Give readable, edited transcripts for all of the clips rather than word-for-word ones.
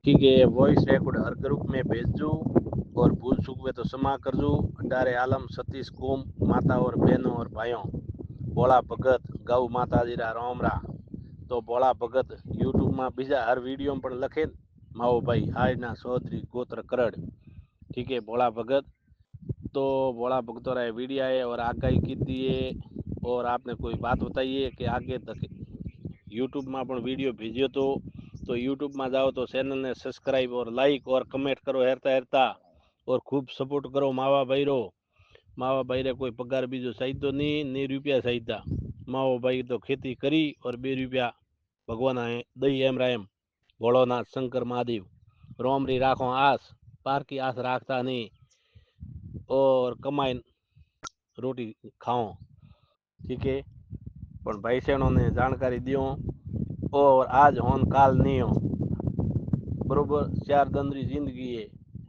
ठीक है। Voice record हर group में भेजू और भूल चूक हुए तो क्षमा करजू। अडारे आलम सतीश कोम माता और बहनों और भाइयों, भोला भगत गौ माता जी रा रामरा। तो भोला भगत यूट्यूब में बीजा हर वीडियो में लखे माओ भाई आज चौधरी गोत्र करड़। ठीक है भोला भगत। तो भोला भगतों रा वीडियो है और आगाही की दिए और आपने कोई बात बताइए कि आगे तक यूट्यूब में अपन वीडियो भेजियो तो यूट्यूब में जाओ तो चैनल ने सब्सक्राइब और लाइक और कमेंट करो हेरता हेरता और खूब सपोर्ट करो मावा भाई रो। मावा भाई रे कोई पगार बीजो चाहिए तो नहीं रुपया चाहिए। मावा भाई तो खेती करी और 2 रुपया भगवान आए दई एम रायम भोलोनाथ शंकर महादेव रोमरी राखो आस पार की आस राखता नहीं और कमाई रोटी खाओ। ठीक है पण भाई सेणों ने जानकारी दियो और आज होन काल नहीं हो बरोबर। 4 दंदरी जिंदगी है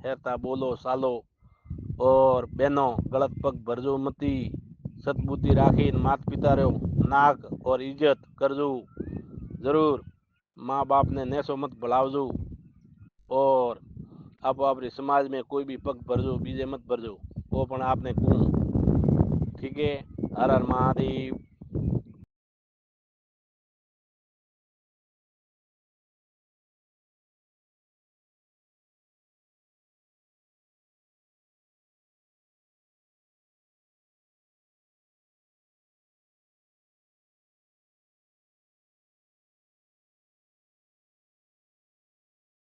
हेरता बोलो सालो और बहनों गलत पग भरजो मती सतबुद्धि राखी मात पिता रो नाक और इज्जत करजो जरूर। माँ बाप ने नेसो मत भुलावजो और आप अपने समाज में कोई भी पग भरजो बीजे मत भरजो वो पण आपने कहूँ। ठीक है। हर हर महादेव।